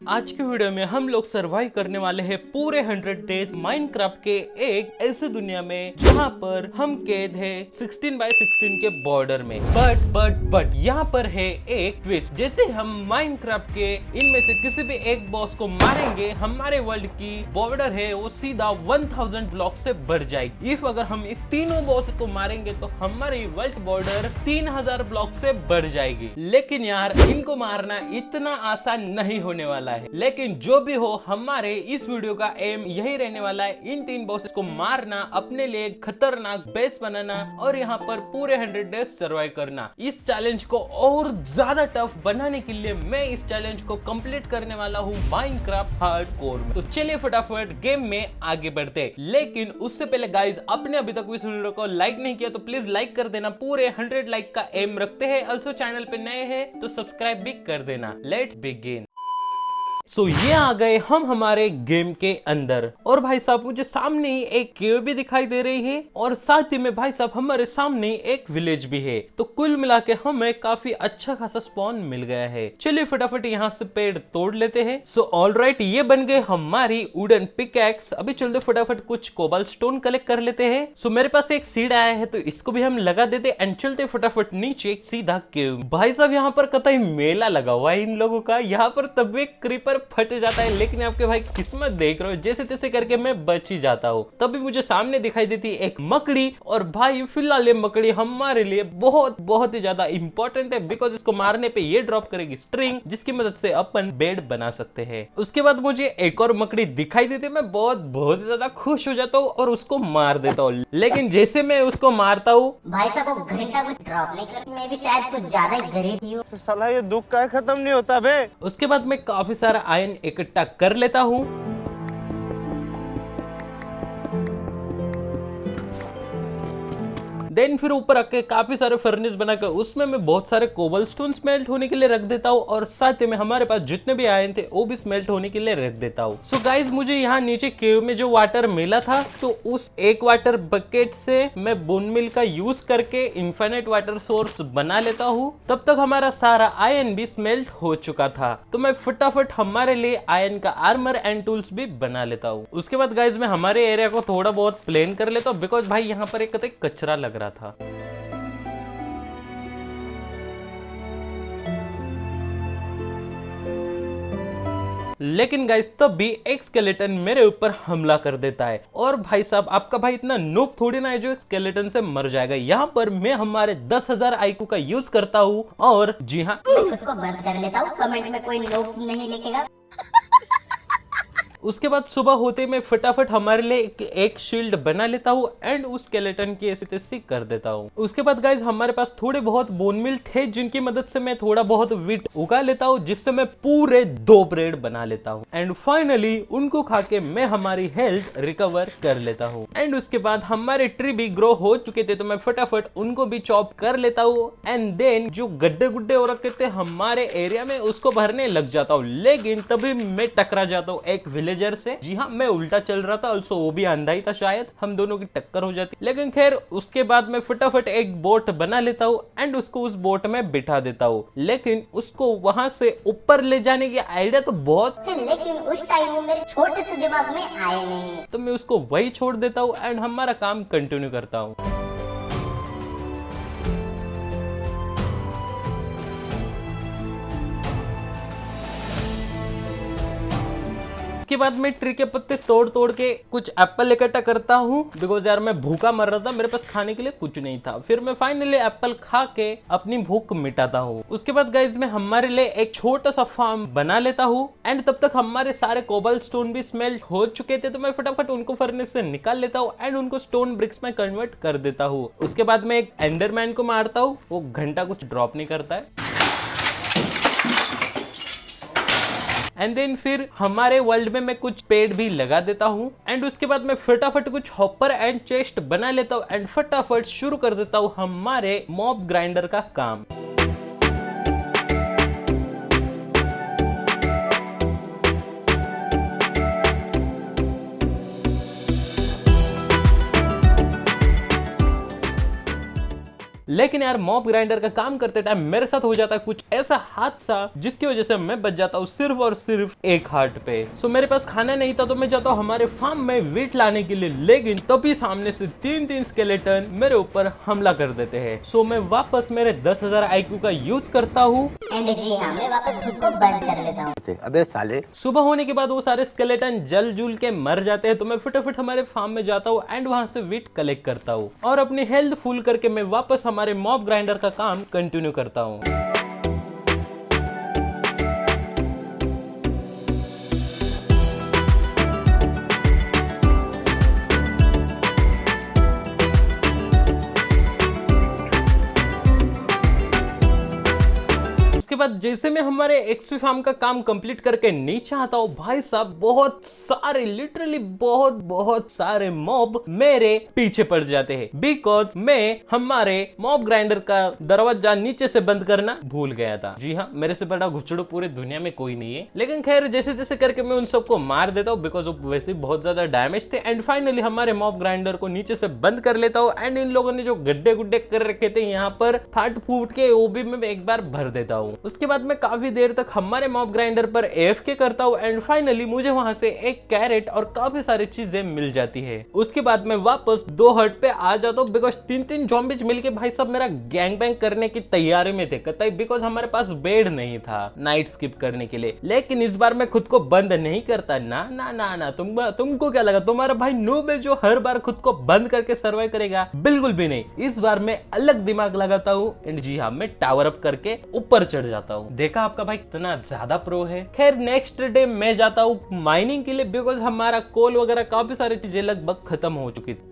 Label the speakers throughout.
Speaker 1: आज के वीडियो में हम लोग सरवाइव करने वाले हैं पूरे 100 डेज माइनक्राफ्ट के एक ऐसी दुनिया में जहां पर हम कैद है 16x16 के बॉर्डर में। बट यहाँ पर है एक ट्विस्ट। जैसे हम माइनक्राफ्ट के इनमें से किसी भी एक बॉस को मारेंगे, हमारे वर्ल्ड की बॉर्डर है वो सीधा 1000 ब्लॉक से बढ़ जाएगी। इफ अगर हम इस तीनों बॉस को मारेंगे तो हमारी वर्ल्ड बॉर्डर 3000 ब्लॉक से बढ़ जाएगी। लेकिन यार इनको मारना इतना आसान नहीं होने वाला है। लेकिन जो भी हो, हमारे इस वीडियो का एम यही रहने वाला है, इन तीन बॉसेस को मारना, अपने लिए खतरनाक बेस बनाना और यहाँ पर पूरे 100 डेज सर्वाइव करना। इस चैलेंज को और ज्यादा टफ बनाने के लिए मैं इस चैलेंज को कंप्लीट करने वाला हूँ माइनक्राफ्ट हार्डकोर में। तो चलिए फटाफट गेम में आगे बढ़ते। लेकिन उससे पहले गाइज, आपने अभी तक इस वीडियो को लाइक नहीं किया तो प्लीज लाइक कर देना। पूरे 100 लाइक का एम रखते हैं। ऑल्सो चैनल पे नए हैं तो सब्सक्राइब भी कर देना। Let's begin. सो ये आ गए हम हमारे गेम के अंदर और भाई साहब मुझे सामने ही एक केव भी दिखाई दे रही है और साथ ही में भाई साहब हमारे सामने एक विलेज भी है। तो कुल मिला के हमें काफी अच्छा खासा स्पॉन मिल गया है। चलिए फटाफट यहाँ से पेड़ तोड़ लेते हैं। सो ऑलराइट, ये बन गए हमारी वुडन पिकैक्स। अभी चलते फटाफट कुछ कोबाल स्टोन कलेक्ट कर लेते हैं। सो मेरे पास एक सीड आया है तो इसको भी हम लगा देते एंड चलते फटाफट नीचे सीधा केव। भाई साहब यहाँ पर कतई मेला लगा हुआ है इन लोगों का। यहाँ पर तब एक क्रीपर फट जाता है, लेकिन आपके भाई किस्मत देख रहे हो, जैसे तैसे करके मैं बच ही जाता हूँ। तभी मुझे सामने दिखाई देती एक मकड़ी और भाई फिलहाल ये मकड़ी हमारे लिए बहुत ही ज्यादा इंपॉर्टेंट है, बिकॉज इसको मारने पे ये ड्रॉप करेगी स्ट्रिंग, जिसकी मदद से अपन बेड बना सकते हैं। उसके बाद मुझे एक और मकड़ी दिखाई देती है, मैं बहुत ज्यादा खुश हो जाता हूँ और उसको मार देता हूँ। लेकिन जैसे मैं उसको मारता हूँ,
Speaker 2: भाई साहब वो घंटा कुछ ड्रॉप नहीं कर, मैं भी शायद कुछ ज्यादा ही गरीब ही हूँ।
Speaker 3: साला ये दुख का खत्म नहीं होता बे।
Speaker 1: उसके बाद मैं काफी सारा आयन इकट्ठा कर लेता हूँ। देन फिर ऊपर आके काफी सारे फर्नेस बनाकर उसमें मैं बहुत सारे कोबल स्टोन स्मेल्ट होने के लिए रख देता हूँ और साथ ही में हमारे पास जितने भी आयन थे वो भी स्मेल्ट होने के लिए रख देता हूँ। सो गाइज, मुझे यहाँ नीचे केव में जो वाटर मिला था तो उस एक वाटर बकेट से मैं बोन मिल का यूज करके इनफाइनाइट वाटर सोर्स बना लेता हूँ। तब तक हमारा सारा आयन भी स्मेल्ट हो चुका था तो मैं फटाफट हमारे लिए आयन का आर्मर एंड टूल्स भी बना लेता हूँ। उसके बाद गाइज मैं हमारे एरिया को थोड़ा बहुत प्लेन कर लेता हूँ, बिकॉज भाई यहाँ पर एक कचरा लग रहा था। लेकिन गाइस तब भी एक स्केलेटन मेरे ऊपर हमला कर देता है और भाई साहब आपका भाई इतना नूब थोड़ी ना है जो स्केलेटन से मर जाएगा। यहाँ पर मैं हमारे 10,000 आईक्यू का यूज करता हूँ और जी हाँ,
Speaker 2: मैं खुद को बंद कर लेता हूँ, कमेंट में कोई नोट नहीं लिखेगा।
Speaker 1: उसके बाद सुबह होते मैं फटाफट हमारे लिए एक शील्ड बना लेता हूँ एंड उस स्केलेटन की ऐसी तैसी कर देता हूँ। उसके बाद गाइज हमारे पास थोड़े बहुत बोन मिल थे जिनकी मदद से मैं थोड़ा बहुत वीट उगा लेता हूँ, जिससे मैं पूरे 2 ब्रेड बना लेता हूँ एंड फाइनली उनको खा के मैं हमारी हेल्थ रिकवर कर लेता हूँ। एंड उसके बाद हमारे ट्री भी ग्रो हो चुके थे तो मैं फटाफट उनको भी चॉप कर लेता हूँ एंड देन जो गड्ढे गुड्ढे हो रखे थे हमारे एरिया में उसको भरने लग जाता हूँ। लेकिन तभी मैं टकरा जाता हूँ एक विलेजर से। जी हाँ, मैं उल्टा चल रहा था, ऑल्सो वो भी अंधा ही था, शायद हम दोनों की टक्कर हो जाती। लेकिन खैर उसके बाद मैं फटाफट एक बोट बना लेता हूँ एंड उसको उस बोट में बिठा देता हूँ। लेकिन उसको वहां से ऊपर ले जाने की आइडिया तो बहुत
Speaker 2: है, लेकिन उस टाइम वो मेरे छोटे से दिमाग में आए नहीं,
Speaker 1: तो मैं उसको वही छोड़ देता हूँ एंड हमारा काम कंटिन्यू करता हूँ। उसके बाद मैं ट्री के पत्ते तोड़ के कुछ एप्पल इकट्ठा करता हूँ, बिकॉज यार मैं भूखा मर रहा था, मेरे पास खाने के लिए कुछ नहीं था। फिर मैं फाइनली एप्पल खा के अपनी भूख मिटाता हूँ। उसके बाद गाइज मैं हमारे लिए एक छोटा सा फार्म बना लेता हूँ एंड तब तक हमारे सारे कोबल स्टोन भी स्मेल्ट हो चुके थे तो मैं फटाफट उनको फर्नेस से निकाल लेता हूँ एंड उनको स्टोन ब्रिक्स में कन्वर्ट कर देता हूँ। उसके बाद मैं एक एंडरमैन को मारता हूँ, वो घंटा कुछ ड्रॉप नहीं करता है। एंड देन फिर हमारे वर्ल्ड में मैं कुछ पेड़ भी लगा देता हूँ एंड उसके बाद मैं फटाफट कुछ हॉपर एंड चेस्ट बना लेता हूँ एंड फटाफट शुरू कर देता हूँ हमारे मॉब ग्राइंडर का काम। लेकिन यार मॉप ग्राइंडर का काम करते टाइम मेरे साथ हो जाता है कुछ ऐसा हादसा जिसकी वजह से मैं बच जाता हूँ सिर्फ और सिर्फ एक हार्ट पे। सो मेरे पास खाना नहीं था तो मैं जाता हूँ हमारे फार्म में वीट लाने के लिए, लेकिन तभी सामने से तीन स्केलेटन मेरे ऊपर हमला कर देते हैं। सो मैं वापस मेरे 10,000 IQ का यूज करता हूँ
Speaker 2: एंड जी हाँ, मैं वापस खुद को बंद कर लेता हूँ।
Speaker 3: अबे साले।
Speaker 1: सुबह होने के बाद वो सारे स्केलेटन जल जुल के मर जाते हैं, तो मैं फटाफट हमारे फार्म में जाता हूँ एंड वहां से वीट कलेक्ट करता हूँ और अपनी हेल्थ फुल करके मैं वापस हमारे मॉप ग्राइंडर का काम कंटिन्यू करता हूँ। उसके बाद जैसे मैं हमारे एक्सपी फार्म का काम कंप्लीट करके नीचे आता हूँ, भाई साहब बहुत सारे लिटरली बहुत सारे मॉब मेरे पीछे पड़ जाते हैं बिकॉज मैं हमारे मॉब ग्राइंडर का दरवाजा नीचे से बंद करना भूल गया था। जी हाँ, मेरे से बड़ा घुचड़ू पूरी दुनिया में कोई नहीं है, लेकिन खैर जैसे जैसे करके मैं उन सबको मार देता हूँ बिकॉज वो वैसे बहुत ज्यादा डैमेज थे एंड फाइनली हमारे मॉब ग्राइंडर को नीचे से बंद कर लेता हूँ एंड इन लोगों ने जो गड्ढे गुड्ढे कर रखे थे यहाँ पर फाट फूट के वो भी मैं एक बार भर देता हूँ। उसके बाद मैं काफी देर तक हमारे मॉब ग्राइंडर पर AFK करता हूँ एंड फाइनली मुझे वहां से एक कैरेट और काफी सारी चीजें मिल जाती है। उसके बाद मैं वापस 2 हट पे आ जाता हूँ बिकॉज 3 ज़ॉम्बीज मिलके भाई साहब मेरा गैंग बैंग करने की तैयारी में थे कतई, बिकॉज हमारे पास बेड नहीं था नाइट स्किप करने के लिए। लेकिन इस बार मैं खुद को बंद नहीं करता, ना ना ना ना। तुमको क्या लगा तुम्हारा भाई नूब है जो हर बार खुद को बंद करके सर्वाइव करेगा? बिल्कुल भी नहीं। इस बार मैं अलग दिमाग लगाता हूँ एंड जी हाँ, मैं टावर अप करके ऊपर चढ़ जाता हूँ। देखा आपका भाई कितना ज्यादा प्रो है। खैर नेक्स्ट डे मैं जाता हूँ माइनिंग के लिए बिकॉज हमारा कोल वगैरह काफी सारी चीजें लगभग खत्म हो चुकी थी।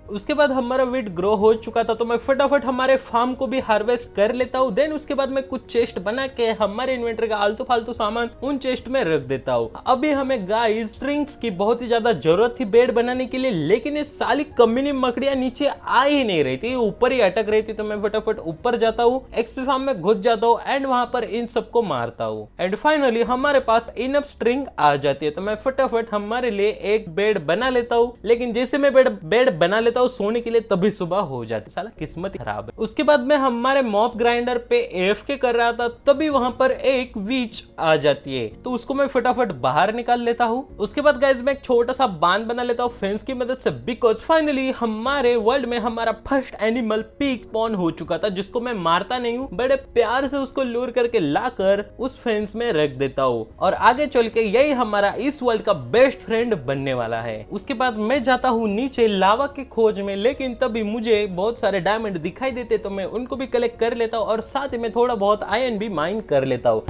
Speaker 1: उसके बाद हमारा वीट ग्रो हो चुका था तो मैं फटाफट हमारे फार्म को भी हार्वेस्ट कर लेता हूँ। देन उसके बाद मैं कुछ चेस्ट बना के हमारे इन्वेंटरी का आलतू फालतू सामान उन चेस्ट में रख देता हूँ। अभी हमें गाइस स्ट्रिंग्स की बहुत ही ज्यादा जरूरत थी बेड बनाने के लिए, लेकिन ये साली कमीनी मकड़ियां नीचे आ ही नहीं रही थी, ऊपर ही अटक रही थी। तो मैं फटाफट ऊपर जाता हूँ, एक्सपी फार्म में घुस जाता हूँ एंड वहां पर इन सबको मारता हूँ एंड फाइनली हमारे पास इनफ स्ट्रिंग आ जाती है। तो मैं फटाफट हमारे लिए एक बेड बना लेता हूँ, लेकिन जैसे मैं बेड बना लेता हूँ सोने के लिए तभी सुबह हो जाती। साला किस्मत ही खराब है। उसके बाद मैं हमारे मॉप ग्राइंडर पे AFK कर रहा था तभी वहां पर एक विच आ जाती है, तो उसको मैं फटाफट बाहर निकाल लेता हूँ। उसके बाद गाइस मैं एक छोटा सा बांध बना लेता हूँ फेंस की मदद से बिकॉज फाइनली हमारे वर्ल्ड में हमारा फर्स्ट एनिमल पीक स्पॉन हो चुका था जिसको मैं मारता नहीं हूँ, बड़े प्यार से उसको लूर करके लाकर उस फेंस में रख देता हूँ और आगे चल के यही हमारा इस वर्ल्ड का बेस्ट फ्रेंड बनने वाला है। उसके बाद मैं जाता हूँ नीचे लावा की खोज में, लेकिन तभी मुझे बहुत सारे डायमंड दिखाई देते तो मैं उनको भी कलेक्ट कर लेता हूँ और साथ ही में थोड़ा बहुत आयरन भी माइन कर लेता हूँ।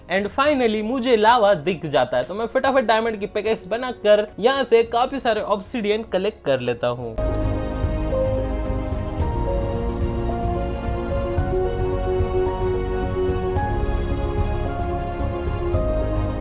Speaker 1: एंड फाइनली मुझे लावा दिख जाता है तो मैं फटाफट डायमंड की पैकेज बनाकर यहाँ से काफी सारे ऑब्सिडियन कलेक्ट कर लेता हूँ।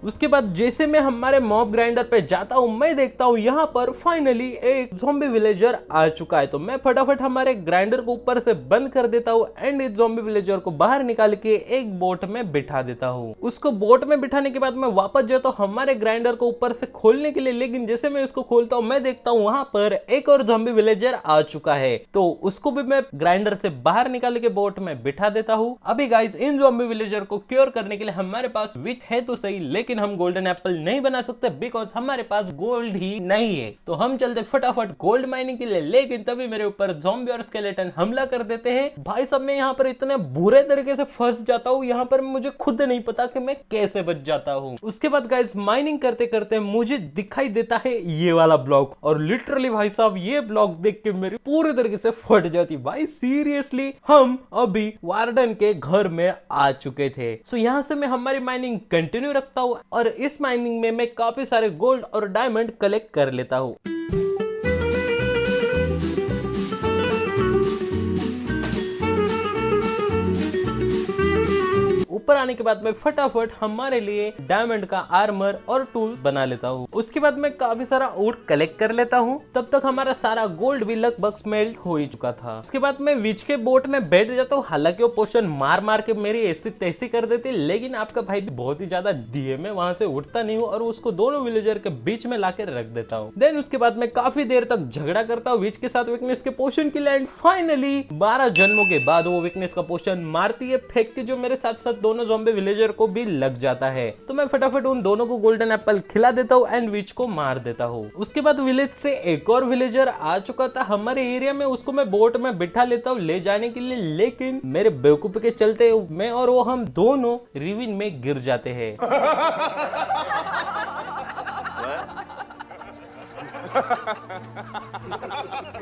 Speaker 1: उसके बाद जैसे मैं हमारे मॉब ग्राइंडर पे जाता हूँ मैं देखता हूँ यहाँ पर फाइनली एक ज़ॉम्बी विलेजर आ चुका है। तो मैं फटाफट हमारे ग्राइंडर को ऊपर से बंद कर देता हूँ एंड इस ज़ॉम्बी विलेजर को बाहर निकाल के एक बोट में बिठा देता हूँ। उसको बोट में बिठाने के बाद मैं वापस जाता हूँ हमारे ग्राइंडर को ऊपर से खोलने के लिए, लेकिन जैसे मैं उसको खोलता हूँ मैं देखता हूँ वहां पर एक और ज़ॉम्बी विलेजर आ चुका है, तो उसको भी मैं ग्राइंडर से बाहर निकाल के बोट में बिठा देता हूँ। अभी गाइज इन ज़ॉम्बी विलेजर को क्योर करने के लिए हमारे पास विच है तो सही, लेकिन हम गोल्डन एप्पल नहीं बना सकते बिकॉज हमारे पास गोल्ड ही नहीं है। तो हम चलते फटाफट गोल्ड माइनिंग के लिए, लेकिन तभी मेरे ऊपर ज़ॉम्बी और स्केलेटन हमला कर देते हैं। भाई साहब मैं यहाँ पर इतने बुरे तरीके से फंस जाता हूँ, यहाँ पर मुझे खुद नहीं पता कि मैं कैसे बच जाता हूँ। उसके बाद गाइस माइनिंग करते करते मुझे दिखाई देता है ये वाला ब्लॉक और लिटरली भाई साहब ये ब्लॉक देख के मेरी पूरी तरीके से फट जाती। भाई सीरियसली हम अभी वार्डन के घर में आ चुके थे। सो यहाँ से मैं हमारी माइनिंग कंटिन्यू रखता हूँ और इस माइनिंग में मैं काफी सारे गोल्ड और डायमंड कलेक्ट कर लेता हूँ। ऊपर आने के बाद मैं फटाफट हमारे लिए डायमंड का आर्मर और टूल बना लेता हूँ। उसके बाद मैं काफी सारा वुड कलेक्ट कर लेता हूँ। तब तक हमारा सारा गोल्ड भी लगभग स्मेल्ट हो ही चुका था। उसके बाद मैं विच के बोट में बैठ जाता हूँ। हालांकि वो पोशन मार मार के मेरी ऐसी तैसी कर देती, लेकिन आपका भाई बहुत ही ज्यादा दिए में वहां से उठता नहीं हूँ और उसको दोनों विलेजर के बीच में लाके रख देता हूँ। देन उसके बाद मैं काफी देर तक झगड़ा करता हूँ विच के साथ वीकनेस के पोशन के लिए एंड फाइनली 12 जन्मों के बाद वो वीकनेस का पोशन मारती है फेंक के, जो मेरे साथ साथ दोनों ज़ॉम्बी विलेजर को भी लग जाता है। तो मैं फटाफट उन दोनों को गोल्डन एप्पल खिला देता हूँ एंड विच को मार देता हूँ। उसके बाद विलेज से एक और विलेजर आ चुका था हमारे एरिया में, उसको मैं बोट में बिठा लेता हूँ ले जाने के लिए, लेकिन मेरे बेवकूफी के चलते मैं और वो हम दोनों रिविन में गिर जाते हैं।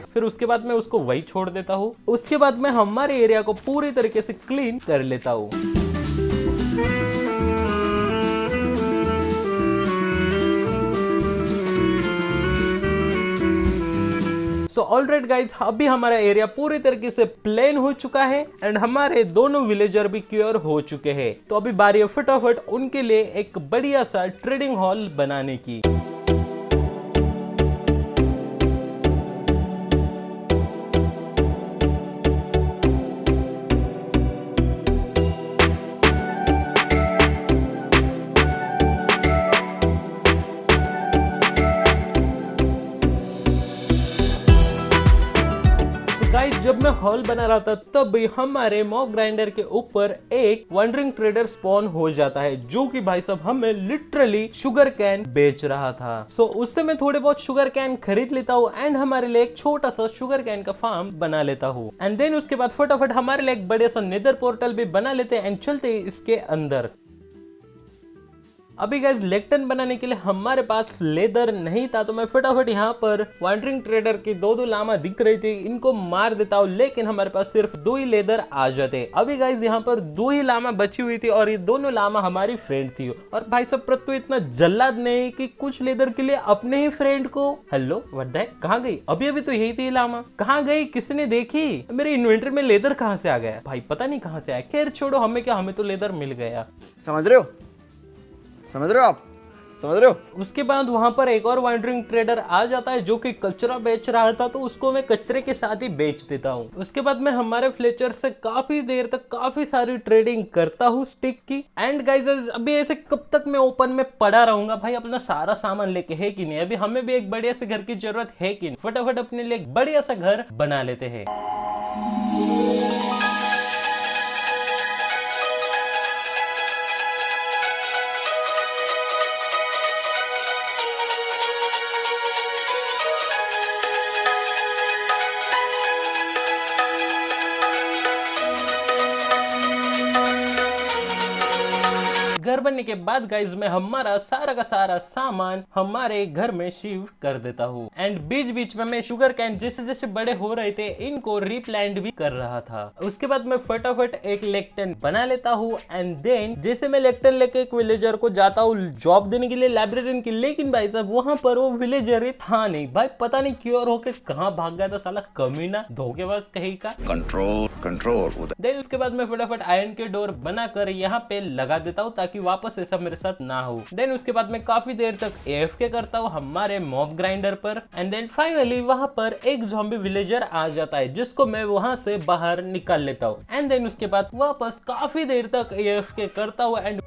Speaker 1: फिर उसके बाद मैं उसको वही छोड़ देता हूँ। उसके बाद मैं हमारे एरिया को पूरी तरीके से क्लीन कर लेता हूँ। सो ऑलराइट गाइज, अभी हमारा एरिया पूरी तरीके से प्लेन हो चुका है एंड हमारे दोनों विलेजर भी क्योर हो चुके हैं। तो अभी बारी है फटाफट उनके लिए एक बढ़िया सा ट्रेडिंग हॉल बनाने की। जब मैं हॉल बना रहा था तब भी हमारे मॉब ग्राइंडर के ऊपर एक वंडरिंग ट्रेडर स्पॉन हो जाता है, जो कि भाई साहब हमें लिटरली शुगर कैन बेच रहा था। सो उससे मैं थोड़े बहुत शुगर कैन खरीद लेता हूँ एंड हमारे लिए एक छोटा सा शुगर कैन का फार्म बना लेता हूँ। एंड देन उसके बाद फटाफट हमारे लिए एक बड़े सा नेदर पोर्टल भी बना लेते हैं एंड चलते इसके अंदर। अभी गाइस लेक्टन बनाने के लिए हमारे पास लेदर नहीं था, तो मैं फटाफट यहाँ पर वॉन्डरिंग ट्रेडर की दो लामा दिख रही थी, इनको मार देता हूँ, लेकिन हमारे पास सिर्फ 2 ही लेदर आ जाते। अभी गाइस यहाँ पर 2 ही लामा बची हुई थी और ये दोनों लामा हमारी फ्रेंड थी। और भाई सब प्रत्यु इतना जल्लाद नहीं कि कुछ लेदर के लिए अपने ही फ्रेंड को हेलो व्हाट द हेक, कहाँ गई? अभी अभी तो यही थी लामा, कहाँ गई? किसने देखी? मेरे इन्वेंटरी में लेदर कहाँ से आ गया भाई, पता नहीं कहाँ से आया। खैर छोड़ो, हमें क्या, हमें तो लेदर मिल गया।
Speaker 3: समझ रहे हो? समझ रहे हो आप? समझ रहे हो?
Speaker 1: उसके बाद वहां पर एक और वॉन्डरिंग ट्रेडर आ जाता है जो कि कचरा बेच रहा था, तो उसको मैं कचरे के साथ ही बेच देता हूँ। उसके बाद मैं हमारे फ्लेचर से काफी देर तक काफी सारी ट्रेडिंग करता हूँ स्टिक की। एंड गाइस अभी ऐसे कब तक मैं ओपन में पड़ा रहूंगा भाई, अपना सारा सामान लेके है कि नहीं? अभी हमें भी एक बढ़िया से घर की जरूरत है कि नहीं? फटाफट अपने लिए एक बढ़िया सा घर बना लेते हैं। घर बनने के बाद गाइज मैं हमारा सारा का सारा सामान हमारे घर में शिफ्ट कर देता हूँ। एंड बीच बीच में मैं शुगर कैन जैसे जैसे बड़े हो रहे थे इनको रीप्लांट भी कर रहा था। उसके बाद मैं फटाफट एक लेक्टन बना लेता हूँ एंड देन जैसे मैं लेक्टन लेके एक विलेजर को जाता हूँ जॉब देने के लिए लाइब्रेरियन की, लेकिन भाई साहब वहां पर वो विलेजर ही था नहीं भाई, पता नहीं क्यों होके कहाँ भाग गया था साला कमीना धोखेबाज कहीं का। कंट्रोल। देन उसके बाद मैं फटाफट आयरन के डोर बनाकर यहाँ पे लगा देता हूँ ताकि वापस ऐसा मेरे साथ ना हो। देन उसके बाद मैं काफी देर तक AFK करता हूँ हमारे मॉब ग्राइंडर पर एंड देन फाइनली वहां पर एक ज़ॉम्बी विलेजर आ जाता है जिसको मैं वहां से बाहर निकाल लेता हूँ। एंड देन उसके बाद वापस काफी देर तक AFK करता हूँ एंड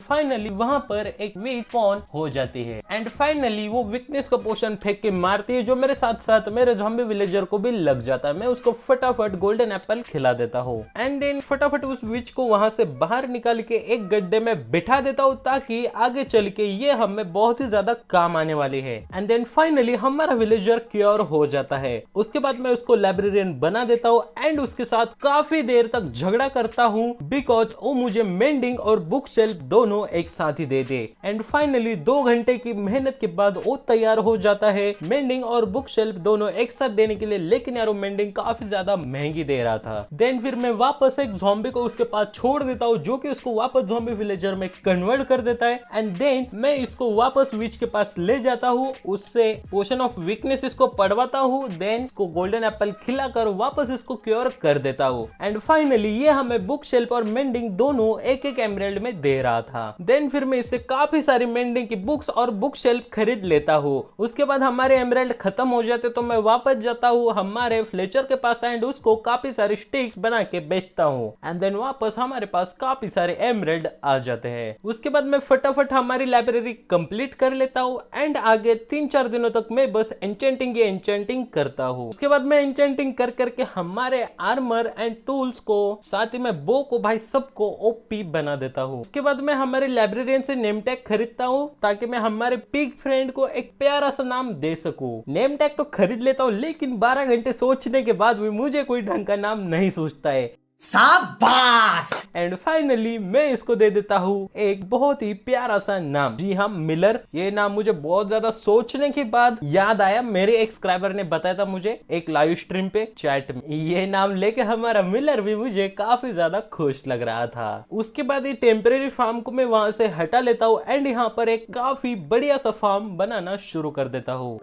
Speaker 1: फाइनली वहां पर एक वीक स्पॉन हो जाती है एंड फाइनली वो वीकनेस का पोशन फेंक के मारती है जो मेरे साथ साथ मेरे ज़ॉम्बी विलेजर को भी लग जाता है। मैं उसको फटाफट गोल्डन एप्पल खिला देता हूँ एंड देन फटाफट उस विच को वहां से बाहर निकाल के एक गड्ढे में बिठा देता हूँ ताकि आगे चल के ये हमें बहुत ही ज्यादा काम आने वाली है। एंड देन फाइनली हमारा विलेजर क्योर हो जाता है। उसके बाद मैं उसको लाइब्रेरियन बना देता हूँ एंड उसके साथ काफी देर तक झगड़ा करता हूँ बिकॉज वो मुझे मेंडिंग और बुक शेल्फ दोनों दोनों एक साथ ही दे दे। एंड फाइनली 2 घंटे की मेहनत के बाद वो तैयार हो जाता है मेंडिंग और बुक शेल्फ दोनों एक साथ देने के लिए, लेकिन यार वो मेंडिंग काफी ज्यादा महंगी दे रहा था। देन फिर मैं वापस एक ज़ॉम्बी को उसके पास छोड़ देता हूँ जो कि उसको वापस ज़ॉम्बी विलेजर में कन्वर्ट कर देता है। एंड देन मैं इसको वापस विच के पास ले जाता हूँ, उससे पोशन ऑफ वीकनेस इसको पढ़वाता हूँ, देन इसको गोल्डन एप्पल खिलाकर वापस इसको क्योर कर देता हूँ। एंड फाइनली ये हमें बुक शेल्फ और मेंडिंग दोनों एक एक एमराल्ड में दे रहा था। देन फिर मैं इससे काफी सारी मेंडिंग की बुक्स और बुक शेल्फ खरीद लेता हूँ। उसके बाद हमारे एमराल्ड खत्म हो जाते तो मैं वापस जाता हूँ हमारे फ्लेचर के पास एंड उसको काफी सारी स्टिक्स बना के बेचता हूँ। एंड देन वापस हमारे पास काफी सारे एमराल्ड आ जाते हैं। उसके बाद मैं फटाफट हमारी लाइब्रेरी कंप्लीट कर लेता हूँ एंड आगे 3-4 दिनों तक मैं बस एन्चेंटिंग करता हूँ। उसके बाद मैं एन्चेंटिंग कर करके हमारे आर्मर एंड टूल्स को, साथ ही में बो को, भाई सबको ओपी बना देता हूँ। उसके बाद मैं हमारे लाइब्रेरियन से नेम टैग खरीदता हूँ ताकि मैं हमारे पिग फ्रेंड को एक प्यारा सा नाम दे सकूं। नेम टैग तो खरीद लेता हूँ लेकिन 12 घंटे सोचने के बाद भी मुझे कोई ढंग का नाम नहीं सोचता है।
Speaker 3: शाबाश।
Speaker 1: एंड फाइनली मैं इसको दे देता हूँ एक बहुत ही प्यारा सा नाम। जी हाँ, मिलर। ये नाम मुझे बहुत ज्यादा सोचने के बाद याद आया, मेरे एक सब्सक्राइबर ने बताया था मुझे एक लाइव स्ट्रीम पे चैट में। ये नाम लेके हमारा मिलर भी मुझे काफी ज्यादा खुश लग रहा था। उसके बाद ये टेम्परेरी फार्म को मैं वहां से हटा लेता हूँ एंड यहाँ पर एक काफी बढ़िया सा फार्म बनाना शुरू कर देता हूँ।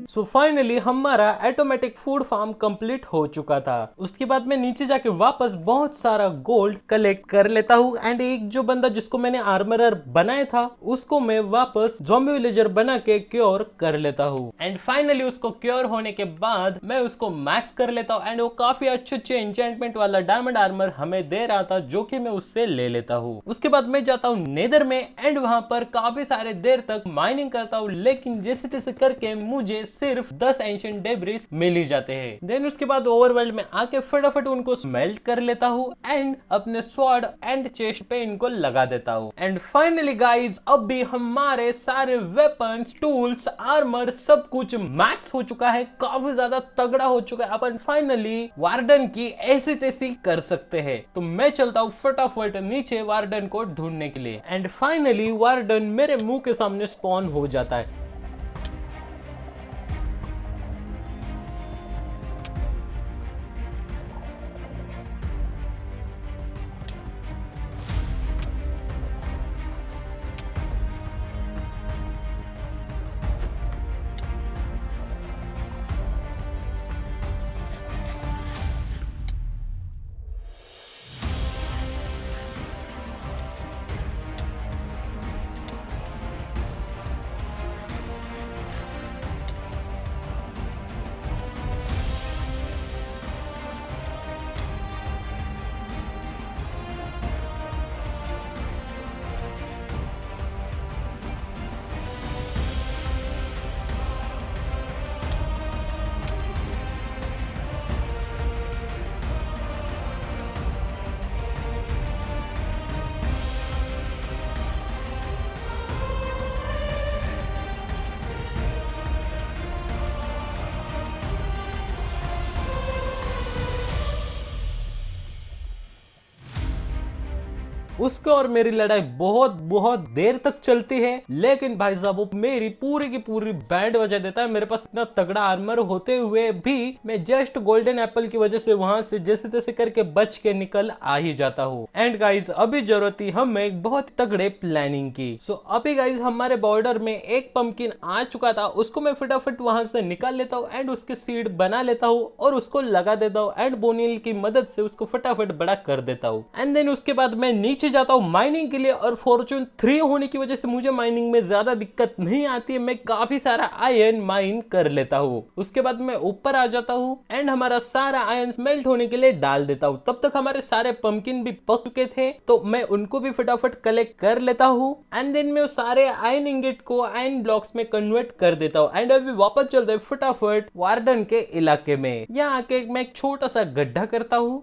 Speaker 1: सो फाइनली हमारा ऑटोमेटिक फूड फार्म कंप्लीट हो चुका था। उसके बाद मैं नीचे जाके वापस बहुत सारा गोल्ड कलेक्ट कर लेता हूँ एंड एक जो बंदा जिसको मैंने आर्मरर बनाया था उसको मैं वापस ज़ॉम्बी विलेजर बना के क्योर कर लेता हूँ। एंड फाइनली उसको क्योर होने के बाद मैं उसको मैक्स कर लेता हूँ एंड वो काफी अच्छे एन्चेंटमेंट वाला डायमंड आर्मर हमें दे रहा था जो कि मैं उससे ले लेता हूँ। उसके बाद मैं जाता हूँ नेदर में एंड वहां पर काफी सारे देर तक माइनिंग करता हूँ, लेकिन जैसे तैसे करके मुझे सिर्फ 10 एंशिएंट डेब्रिस मिल ही जाते हैं। देन उसके बाद ओवरवर्ल्ड में आके फटाफट उनको स्मेल्ट कर लेता हूँ एंड अपने स्वॉर्ड एंड चेस्ट पे इनको लगा देता हूँ। एंड फाइनली गाइज अब भी हमारे सारे वेपन्स, टूल्स, आर्मर सब कुछ मैक्स हो चुका है, काफी ज्यादा तगड़ा हो चुका है। अपन फाइनली वार्डन की ऐसी तैसी कर सकते हैं। तो मैं चलता हूँ फटाफट नीचे वार्डन को ढूंढने के लिए एंड फाइनली वार्डन मेरे मुंह के सामने स्पॉन हो जाता है। उसके और मेरी लड़ाई बहुत बहुत देर तक चलती है, लेकिन भाई साहब वो मेरी पूरी की पूरी बैंड बजा देता है। मेरे पास इतना तगड़ा आर्मर होते हुए भी मैं जस्ट गोल्डन एप्पल की वजह से वहां से जैसे तैसे करके बच के निकल आ ही जाता हूँ। एंड गाइज अभी जरूरत थी हमें एक बहुत तगड़े प्लानिंग की। सो अभी गाइज हमारे बॉर्डर में एक पंपकिन आ चुका था, उसको मैं फटाफट वहां से निकाल लेता हूँ एंड उसके सीड बना लेता हूँ और उसको लगा देता हूँ एंड बोनिल की मदद से उसको फटाफट बड़ा कर देता हूँ। एंड देन उसके बाद मैं नीचे जाता हूँ माइनिंग के लिए और फॉर्चून 3 होने की वजह से मुझे माइनिंग में ज्यादा दिक्कत नहीं आती है। मैं काफी सारा आयरन माइन कर लेता हूँ। उसके बाद मैं ऊपर आ जाता हूँ एंड हमारा सारा आयरन स्मेल्ट होने के लिए डाल देता हूँ। तब तक हमारे सारे पंपकिन भी पक चुके थे तो मैं उनको भी फटाफट कलेक्ट कर लेता हूँ एंड देन मैं सारे आयरन इंगेट को आयरन ब्लॉक्स में कन्वर्ट कर देता हूँ। एंड अभी वापस चलते हैं फटाफट वार्डन के इलाके में। यहाँ आके मैं एक छोटा सा गड्ढा करता हूँ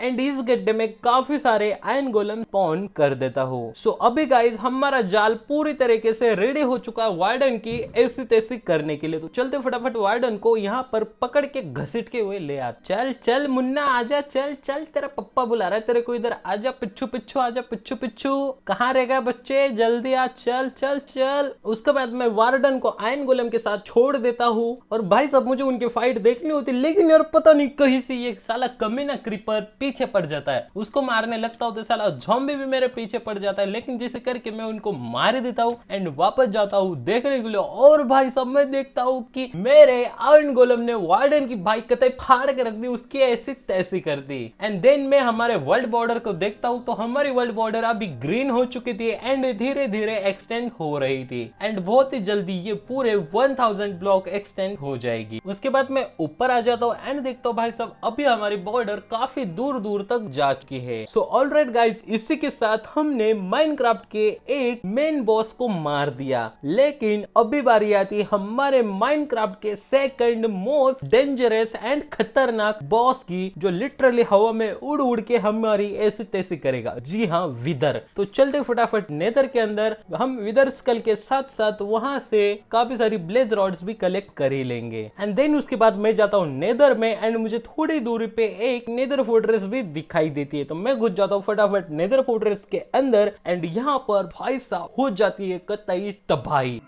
Speaker 1: एंड इस गड्ढे में काफी सारे आयरन गोलम स्पॉन कर देता हूँ। सो अभी गाइज हमारा जाल पूरी तरीके से रेडी हो चुका है वार्डन की ऐसी तैसी करने के लिए। तो चलते फटाफट वार्डन को यहाँ पर पकड़ के घसीट के हुए ले आ। चल चल मुन्ना आजा, चल चल तेरा पप्पा बुला रहा है तेरे को, इधर आजा, पिच्छू पिच्छू आजा, पिच्छू पिच्छू कहाँ रह गए बच्चे, जल्दी आ, चल चल चल। उसके बाद मैं वार्डन को आयरन गोलम के साथ छोड़ देता हूँ। और भाई साहब मुझे उनकी फाइट देखनी होती, लेकिन यार पता नहीं कहीं से ये साला कमीना क्रीपर पीछे पड़ जाता है। उसको मारने लगता हूँ तो साला ज़ॉम्बी भी मेरे पीछे पड़ जाता है, लेकिन जैसे करके मैं उनको मार देता हूँ एंड वापस जाता हूँ देखने के लिए। और भाई साहब मैं देखता हूँ कि मेरे आयरन गोलम ने वार्डन की बाइक कतई फाड़ के रख दी, उसकी ऐसी तैसी कर दी। एंड देन मैं हमारे वर्ल्ड बॉर्डर को देखता हूँ तो हमारी वर्ल्ड बॉर्डर अभी ग्रीन हो चुकी थी एंड धीरे धीरे एक्सटेंड हो रही थी एंड बहुत ही जल्दी ये पूरे 1000 ब्लॉक एक्सटेंड हो जाएगी। उसके बाद मैं ऊपर आ जाता हूँ एंड देखता हूँ भाई साहब अभी हमारी बॉर्डर काफी दूर दूर तक जा चुकी है। सो ऑलराइट गाइज, इसी के साथ हमने माइनक्राफ्ट के एक मेन बॉस को मार दिया, लेकिन अभी बारी आती है हमारे माइनक्राफ्ट के सेकंड मोस्ट डेंजरस एंड खतरनाक बॉस की, जो लिटरली हवा में उड़ उड़ के हमारी ऐसी तैसी करेगा। जी हाँ, विदर। तो चलते फटाफट नेदर के अंदर, हम विदर स्कल के साथ साथ वहां से काफी सारी ब्लेज रॉड्स भी कलेक्ट कर ही लेंगे। एंड देन उसके बाद मैं जाता हूँ नेदर में एंड मुझे थोड़ी दूरी पे एक नेदर फोर्ट्रेस भी दिखाई देती है, तो मैं घुस जाता हूँ फटाफट नेदर फोर्ट्रेस के अंदर एंड यहाँ पर भाई साहब हो जाती है कतई तबाही।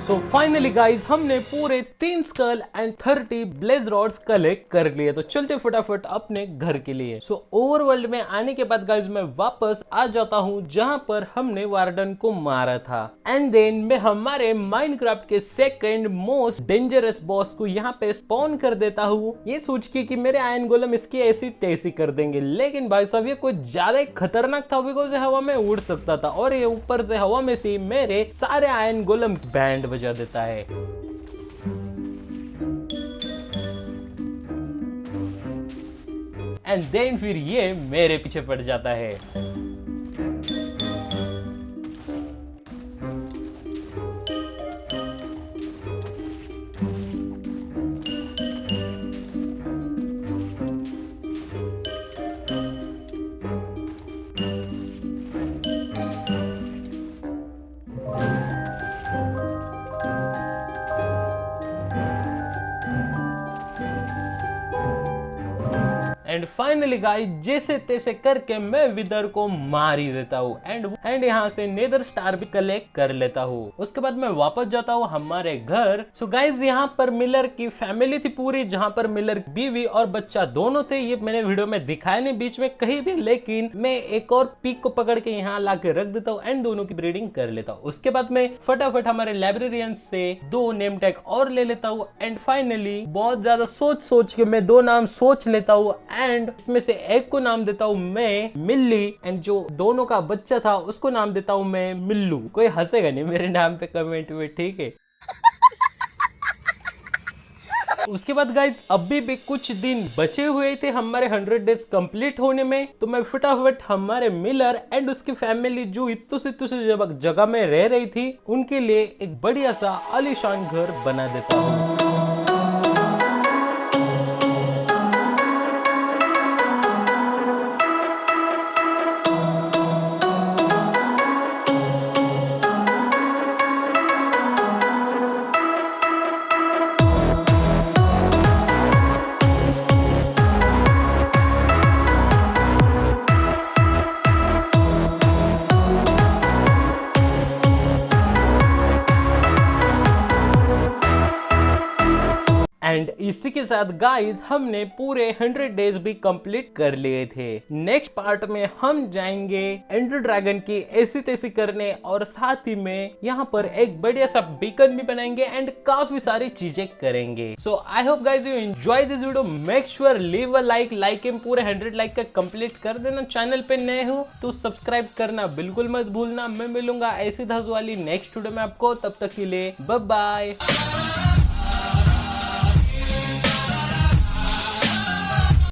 Speaker 1: सो फाइनली गाइज हमने पूरे 3 skull and 30 blaze rods collect कर लिए। तो चलते फटाफट अपने घर के लिए। सो ओवरवर्ल्ड में आने के बाद गाइज मैं वापस आ जाता हूँ जहां पर हमने वार्डन को मारा था एंड देन मैं हमारे माइनक्राफ्ट के सेकंड मोस्ट डेंजरस बॉस को यहाँ पे स्पॉन कर देता हूँ, ये सोच के कि मेरे आयरन गोलम इसकी ऐसी तैसी कर देंगे। लेकिन भाई साहब ये कुछ ज्यादा ही खतरनाक था, बिकॉज हवा में उड़ सकता था और ये ऊपर से हवा में से मेरे सारे आयरन गोलम बैंड बजा देता है। एंड देन फिर ये मेरे पीछे पड़ जाता है। एंड फाइनली गाइस जैसे तैसे करके मैं विदर को मार ही देता हूँ एंड यहाँ से नेदर स्टार भी कलेक्ट कर लेता हूँ। उसके बाद मैं वापस जाता हूँ हमारे घर। सो गाइस यहाँ पर मिलर की फैमिली थी पूरी, जहाँ पर मिलर बीवी और बच्चा दोनों थे। ये मैंने वीडियो में दिखाया नहीं बीच में कहीं भी, लेकिन मैं एक और पीक को पकड़ के यहाँ ला के रख देता हूँ एंड दोनों की ब्रीडिंग कर लेता हूँ। उसके बाद मैं फटाफट हमारे लाइब्रेरियन से 2 नेम टैग और ले लेता हूँ एंड फाइनली बहुत ज्यादा सोच के मैं 2 नाम सोच लेता हूँ एंड इसमें से एक को नाम देता हूँ मैं मिल्ली एंड जो दोनों का बच्चा था उसको नाम देता हूँ मैं मिल्लू। कोई हंसेगा नहीं मेरे नाम पे कमेंट में, ठीक है। उसके बाद गाइज अभी भी कुछ दिन बचे हुए थे हमारे 100 डेज कंप्लीट होने में, तो मैं फटाफट हमारे मिलर एंड उसकी फैमिली जो इतु से जगह में रह रही थी उनके लिए एक बढ़िया सा आलीशान घर बना देता हूँ। एंड इसी के साथ गाइज हमने पूरे 100 डेज भी कंप्लीट कर लिए थे। नेक्स्ट पार्ट में हम जाएंगे एंडर ड्रैगन की ऐसी तैसी करने और साथ ही में यहाँ पर एक बढ़िया सा बीकन भी बनाएंगे एंड काफी सारी चीजें करेंगे। So I hope guys you enjoy this video. Make sure leave a like um पूरे 100 लाइक का कंप्लीट कर देना। चैनल पे नए हो तो सब्सक्राइब करना बिल्कुल मत भूलना। मैं मिलूंगा ऐसी धस वाली नेक्स्ट वीडियो में आपको, तब तक के लिए बाय बाय।